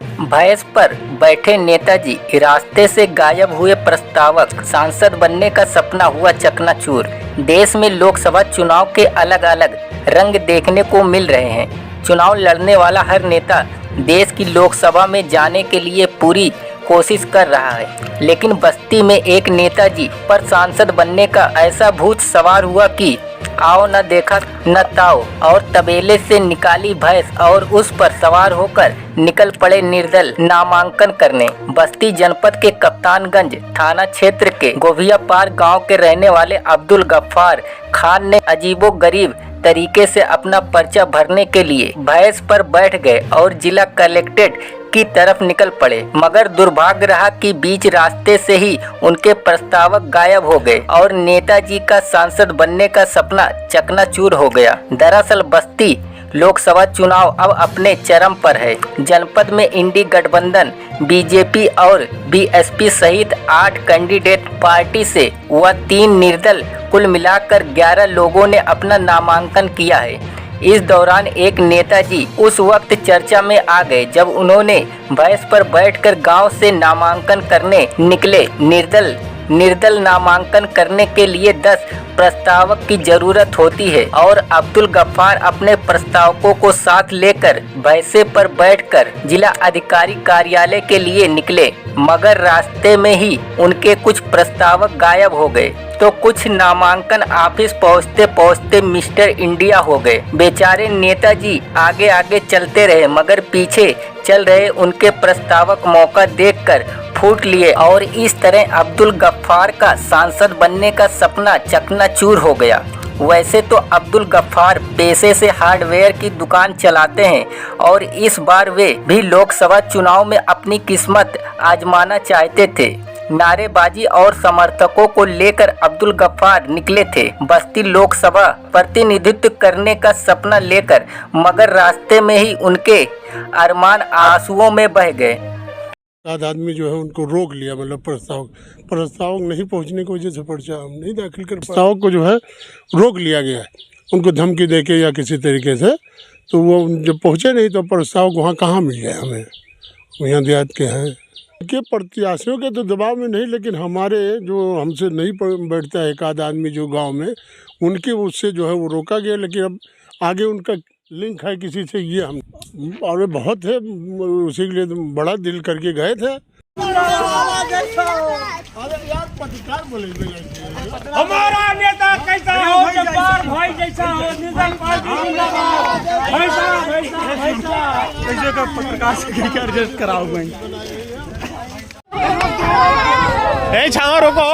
भैंस पर बैठे नेताजी, रास्ते से गायब हुए प्रस्तावक, सांसद बनने का सपना हुआ चकनाचूर। देश में लोकसभा चुनाव के अलग अलग रंग देखने को मिल रहे हैं। चुनाव लड़ने वाला हर नेता देश की लोकसभा में जाने के लिए पूरी कोशिश कर रहा है, लेकिन बस्ती में एक नेताजी पर सांसद बनने का ऐसा भूत सवार हुआ कि आओ न देखा न ताओ, और तबेले से निकाली भैंस और उस पर सवार होकर निकल पड़े निर्दल नामांकन करने। बस्ती जनपद के कप्तानगंज थाना क्षेत्र के गोभियापार गांव के रहने वाले अब्दुल गफ्फार खान ने अजीबोगरीब तरीके से अपना पर्चा भरने के लिए भैंस पर बैठ गए और जिला कलेक्ट्रेट की तरफ निकल पड़े, मगर दुर्भाग्य रहा कि बीच रास्ते से ही उनके प्रस्तावक गायब हो गए और नेताजी का सांसद बनने का सपना चकनाचूर हो गया। दरअसल बस्ती लोकसभा चुनाव अब अपने चरम पर है। जनपद में इंडी गठबंधन बीजेपी और बीएसपी सहित 8 कैंडिडेट पार्टी से व 3 निर्दल कुल मिलाकर 11 लोगों ने अपना नामांकन किया है। इस दौरान एक नेताजी उस वक्त चर्चा में आ गए जब उन्होंने भैंस पर बैठकर गांव से नामांकन करने निकले। निर्दल नामांकन करने के लिए 10 प्रस्तावक की जरूरत होती है और अब्दुल गफ्फार अपने प्रस्तावकों को साथ लेकर भैंसे पर बैठकर जिला अधिकारी कार्यालय के लिए निकले, मगर रास्ते में ही उनके कुछ प्रस्तावक गायब हो गए तो कुछ नामांकन ऑफिस पहुंचते पहुंचते मिस्टर इंडिया हो गए। बेचारे नेताजी आगे आगे चलते रहे, मगर पीछे चल रहे उनके प्रस्तावक मौका देखकर फूट लिए और इस तरह अब्दुल गफ्फार का सांसद बनने का सपना चकनाचूर हो गया। वैसे तो अब्दुल गफ्फार पेशे से हार्डवेयर की दुकान चलाते हैं और इस बार वे भी लोकसभा चुनाव में अपनी किस्मत आजमाना चाहते थे। नारेबाजी और समर्थकों को लेकर अब्दुल गफ्फार निकले थे बस्ती लोकसभा प्रतिनिधित्व करने का सपना लेकर, मगर रास्ते में ही उनके अरमान आंसुओं में बह गए। आदमी जो है उनको रोक लिया, मतलब प्रस्तावक नहीं पहुंचने की वजह से पर्चा हम नहीं दाखिल कर, प्रस्तावक को जो है रोक लिया गया, उनको धमकी देके या किसी तरीके से। तो वो जब पहुंचे नहीं तो प्रस्तावक वहाँ कहाँ मिल गए हमें, यहाँ देहात के हैं के प्रत्याशियों के तो दबाव में नहीं, लेकिन हमारे जो हमसे नहीं बैठता है एक आध आदमी जो गाँव में, उनके उससे जो है वो रोका गया। लेकिन अब आगे उनका लिंक है किसी से, ये हम और बहुत है, उसी के लिए तो बड़ा दिल करके गए थे। हमारा नेता कैसा हो, जब्बार भाई जैसा हो, निजाम पार्टी जिंदाबाद, कैसे का पत्रकार से क्या एडजस्ट कराओगे? छावा रोको।